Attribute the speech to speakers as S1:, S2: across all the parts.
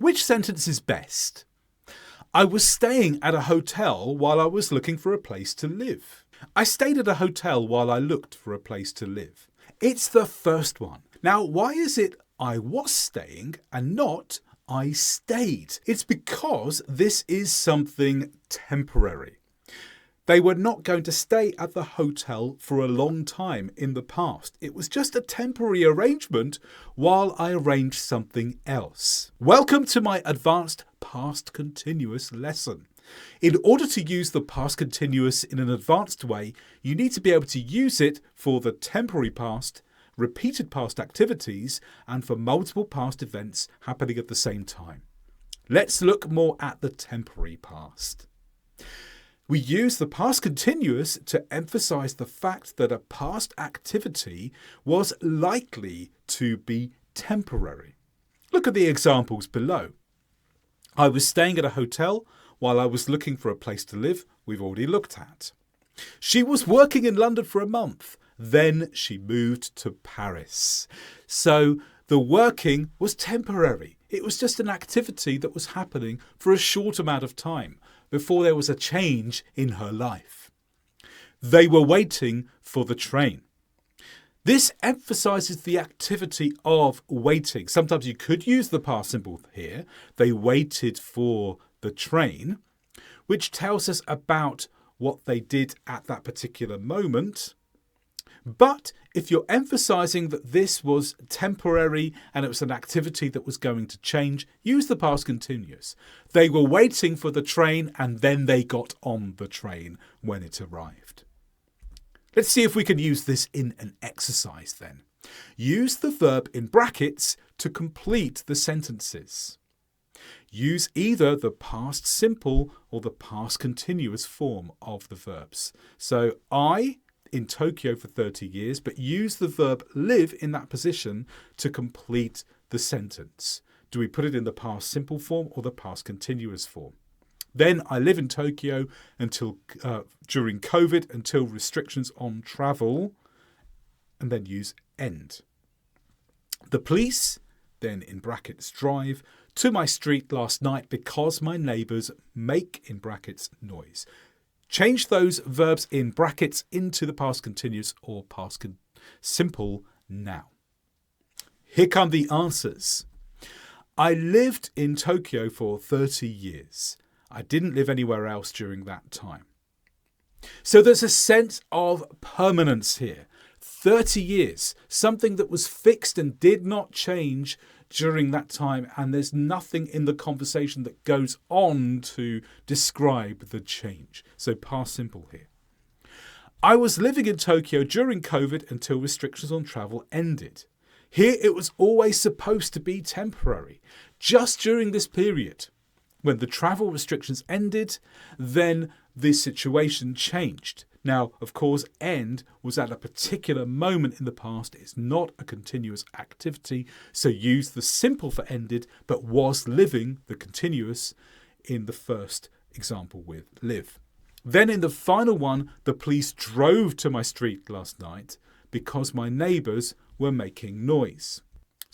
S1: Which sentence is best? I was staying at a hotel while I was looking for a place to live. I stayed at a hotel while I looked for a place to live. It's the first one. Now, why is it I was staying and not I stayed? It's because this is something temporary. They were not going to stay at the hotel for a long time in the past. It was just a temporary arrangement while I arranged something else. Welcome to my advanced past continuous lesson. In order to use the past continuous in an advanced way, you need to be able to use it for the temporary past, repeated past activities, and for multiple past events happening at the same time. Let's look more at the temporary past. We use the past continuous to emphasize the fact that a past activity was likely to be temporary. Look at the examples below. I was staying at a hotel while I was looking for a place to live. We've already looked at. She was working in London for a month. Then she moved to Paris. So the working was temporary. It was just an activity that was happening for a short amount of time before there was a change in her life. They were waiting for the train. This emphasizes the activity of waiting. Sometimes you could use the past simple here. They waited for the train, which tells us about what they did at that particular moment. But if you're emphasizing that this was temporary and it was an activity that was going to change, use the past continuous. They were waiting for the train and then they got on the train when it arrived. Let's see if we can use this in an exercise then. Use the verb in brackets to complete the sentences. Use either the past simple or the past continuous form of the verbs. So I in Tokyo for 30 years, but use the verb live in that position to complete the sentence. Do we put it in the past simple form or the past continuous form? Then I live in Tokyo until during COVID, until restrictions on travel, and then use end. The police, then in brackets drive, to my street last night because my neighbours make, in brackets, noise. Change those verbs in brackets into the past continuous or past simple now. Here come the answers. I lived in Tokyo for 30 years. I didn't live anywhere else during that time. So there's a sense of permanence here. 30 years, something that was fixed and did not change during that time, and there's nothing in the conversation that goes on to describe the change. So past simple here. I was living in Tokyo during COVID until restrictions on travel ended. Here it was always supposed to be temporary. Just during this period, when the travel restrictions ended, then the situation changed. Now, of course, end was at a particular moment in the past. It's not a continuous activity. So use the simple for ended, but was living, the continuous, in the first example with live. Then in the final one, the police drove to my street last night because my neighbours were making noise.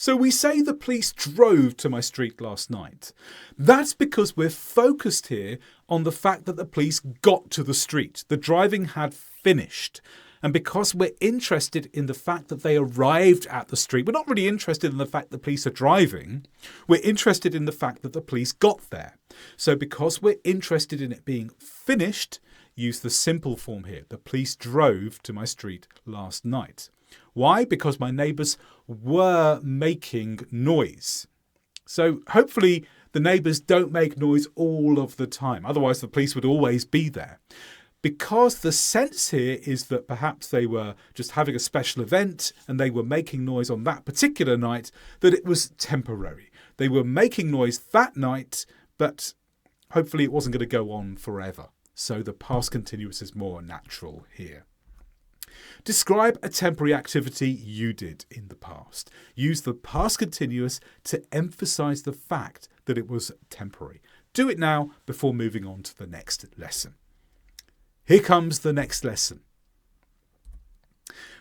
S1: So we say the police drove to my street last night. That's because we're focused here on the fact that the police got to the street. The driving had finished. And because we're interested in the fact that they arrived at the street, we're not really interested in the fact the police are driving. We're interested in the fact that the police got there. So because we're interested in it being finished, use the simple form here. The police drove to my street last night. Why? Because my neighbours were making noise. So hopefully the neighbours don't make noise all of the time. Otherwise the police would always be there. Because the sense here is that perhaps they were just having a special event and they were making noise on that particular night, that it was temporary. They were making noise that night, but hopefully it wasn't going to go on forever. So the past continuous is more natural here. Describe a temporary activity you did in the past. Use the past continuous to emphasize the fact that it was temporary. Do it now before moving on to the next lesson. Here comes the next lesson.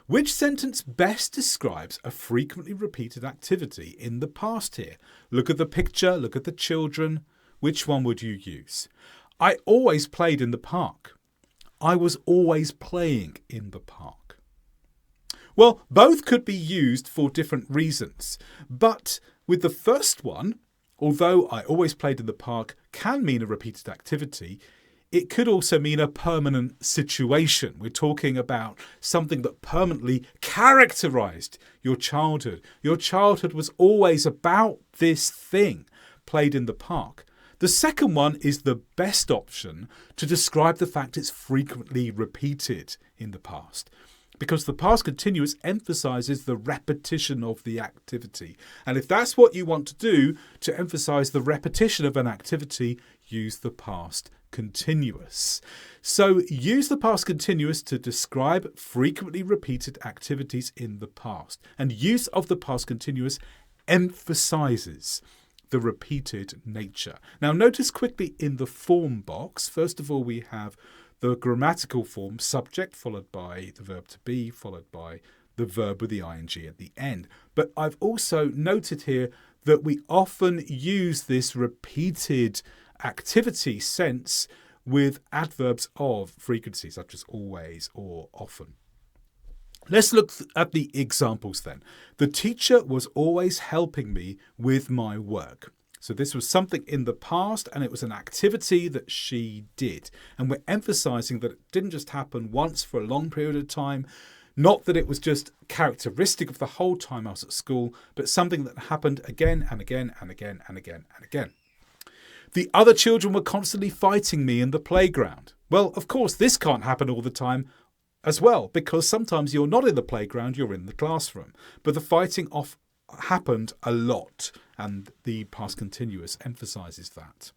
S1: Which sentence best describes a frequently repeated activity in the past here? Look at the picture, look at the children. Which one would you use? I always played in the park. I was always playing in the park. Well, both could be used for different reasons, but with the first one, although I always played in the park can mean a repeated activity, it could also mean a permanent situation. We're talking about something that permanently characterized your childhood. Your childhood was always about this thing, played in the park. The second one is the best option to describe the fact it's frequently repeated in the past, because the past continuous emphasizes the repetition of the activity. And if that's what you want to do, to emphasize the repetition of an activity, use the past continuous. So use the past continuous to describe frequently repeated activities in the past. And use of the past continuous emphasizes the repeated nature. Now notice quickly in the form box, first of all we have the grammatical form, subject followed by the verb to be followed by the verb with the ing at the end. But I've also noted here that we often use this repeated activity sense with adverbs of frequency such as always or often. Let's look at the examples then. The teacher was always helping me with my work. So this was something in the past and it was an activity that she did. And we're emphasizing that it didn't just happen once for a long period of time, not that it was just characteristic of the whole time I was at school, but something that happened again and again and again and again and again. The other children were constantly fighting me in the playground. Well, of course, this can't happen all the time as well, because sometimes you're not in the playground, you're in the classroom. But the fighting happened a lot, and the past continuous emphasizes that.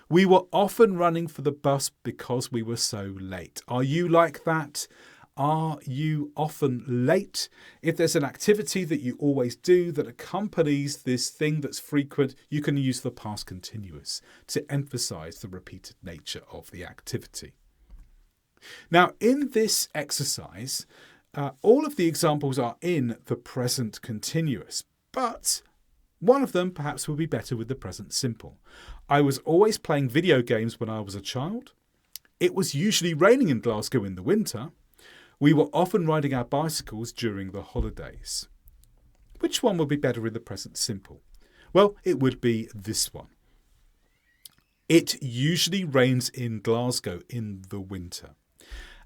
S1: We were often running for the bus because we were so late. Are you like that? Are you often late? If there's an activity that you always do that accompanies this thing that's frequent, you can use the past continuous to emphasize the repeated nature of the activity. Now, in this exercise, all of the examples are in the present continuous, but one of them perhaps would be better with the present simple. I was always playing video games when I was a child. It was usually raining in Glasgow in the winter. We were often riding our bicycles during the holidays. Which one would be better in the present simple? Well, it would be this one. It usually rains in Glasgow in the winter.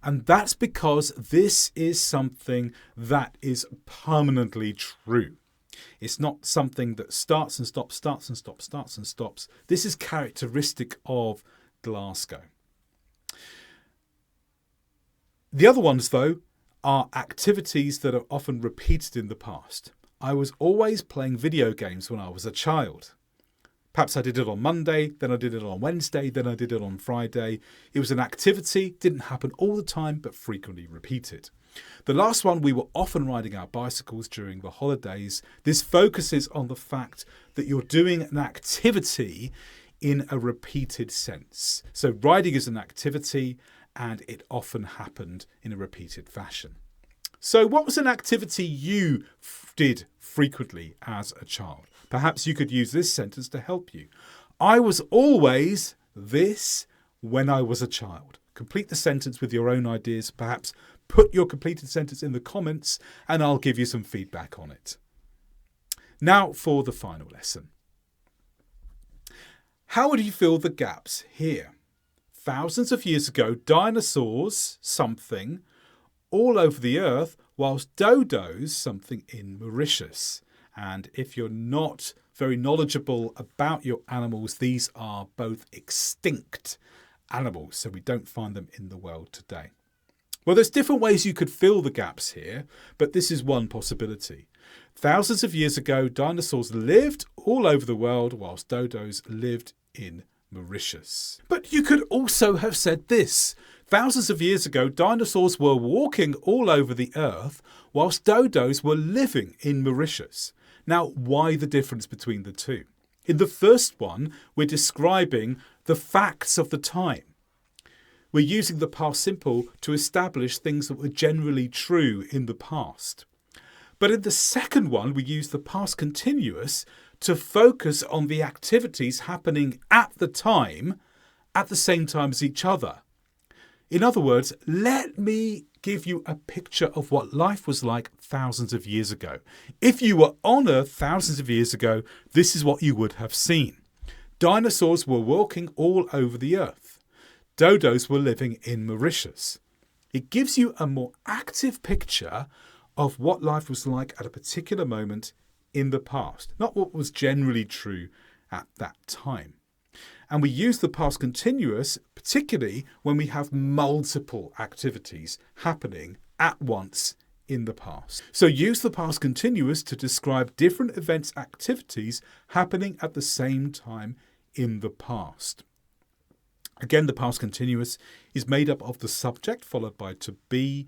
S1: And that's because this is something that is permanently true. It's not something that starts and stops, starts and stops, starts and stops. This is characteristic of Glasgow. The other ones, though, are activities that are often repeated in the past. I was always playing video games when I was a child. Perhaps I did it on Monday, then I did it on Wednesday, then I did it on Friday. It was an activity, didn't happen all the time, but frequently repeated. The last one, we were often riding our bicycles during the holidays. This focuses on the fact that you're doing an activity in a repeated sense. So riding is an activity and it often happened in a repeated fashion. So what was an activity you did frequently as a child? Perhaps you could use this sentence to help you. I was always this when I was a child. Complete the sentence with your own ideas. Perhaps put your completed sentence in the comments and I'll give you some feedback on it. Now for the final lesson. How would you fill the gaps here? Thousands of years ago, dinosaurs, something, all over the earth, whilst dodos, something in Mauritius. And if you're not very knowledgeable about your animals, these are both extinct animals, so we don't find them in the world today. Well, there's different ways you could fill the gaps here, but this is one possibility. Thousands of years ago, dinosaurs lived all over the world, whilst dodos lived in Mauritius. But you could also have said this. Thousands of years ago, dinosaurs were walking all over the earth, whilst dodos were living in Mauritius. Now, why the difference between the two? In the first one, we're describing the facts of the time. we're using the past simple to establish things that were generally true in the past. But in the second one, we use the past continuous to focus on the activities happening at the same time as each other. In other words, let me give you a picture of what life was like thousands of years ago. If you were on Earth thousands of years ago, this is what you would have seen. Dinosaurs were walking all over the Earth. Dodos were living in Mauritius. It gives you a more active picture of what life was like at a particular moment in the past, not what was generally true at that time. And we use the past continuous particularly when we have multiple activities happening at once in the past. So use the past continuous to describe different events, activities happening at the same time in the past. Again, the past continuous is made up of the subject followed by to be,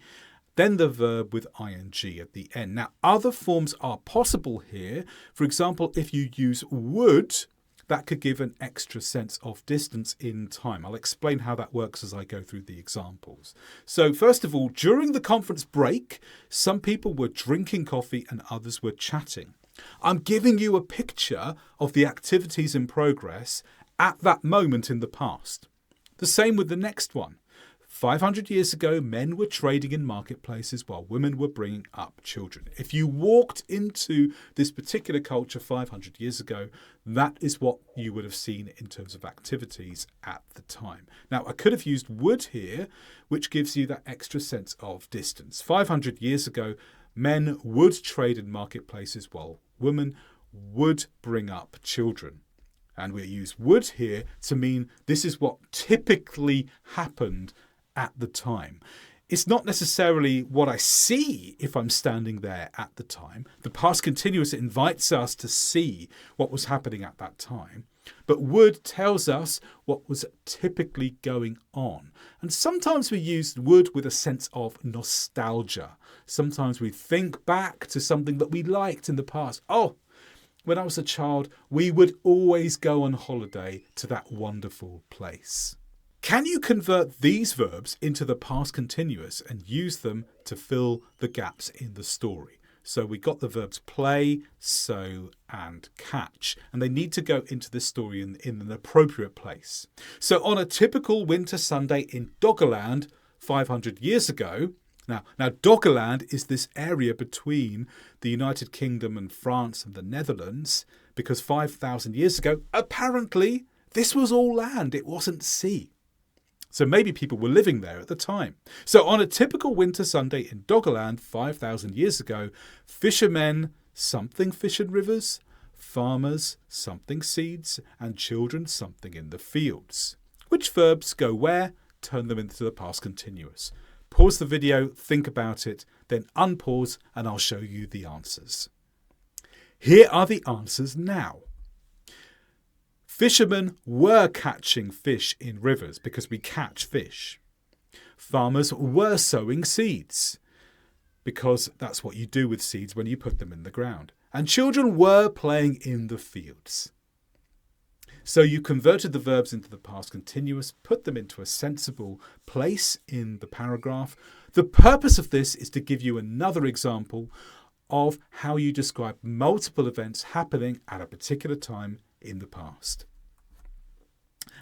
S1: then the verb with ing at the end. Now, other forms are possible here. For example, if you use would, that could give an extra sense of distance in time. I'll explain how that works as I go through the examples. So first of all, during the conference break, some people were drinking coffee and others were chatting. I'm giving you a picture of the activities in progress at that moment in the past. The same with the next one. 500 years ago, men were trading in marketplaces while women were bringing up children. If you walked into this particular culture 500 years ago, that is what you would have seen in terms of activities at the time. Now, I could have used would here, which gives you that extra sense of distance. 500 years ago, men would trade in marketplaces while women would bring up children. And we use would here to mean this is what typically happened at the time. It's not necessarily what I see if I'm standing there at the time. The past continuous invites us to see what was happening at that time. But would tells us what was typically going on. And sometimes we use would with a sense of nostalgia. Sometimes we think back to something that we liked in the past. Oh, when I was a child, we would always go on holiday to that wonderful place. Can you convert these verbs into the past continuous and use them to fill the gaps in the story? So we got the verbs play, sow, and catch, and they need to go into this story in an appropriate place. So on a typical winter Sunday in Doggerland 500 years ago, now Doggerland is this area between the United Kingdom and France and the Netherlands, because 5,000 years ago, apparently, this was all land, it wasn't sea. So maybe people were living there at the time. So on a typical winter Sunday in Doggerland 5,000 years ago, fishermen something fish in rivers, farmers something seeds, and children something in the fields. Which verbs go where? Turn them into the past continuous. Pause the video, think about it, then unpause and I'll show you the answers. Here are the answers now. Fishermen were catching fish in rivers because we catch fish. Farmers were sowing seeds because that's what you do with seeds when you put them in the ground. And children were playing in the fields. So you converted the verbs into the past continuous, put them into a sensible place in the paragraph. The purpose of this is to give you another example of how you describe multiple events happening at a particular time in the past.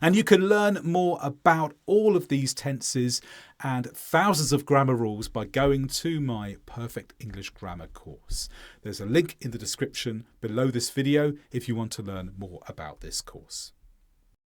S1: And you can learn more about all of these tenses and thousands of grammar rules by going to my Perfect English Grammar course. There's a link in the description below this video if you want to learn more about this course.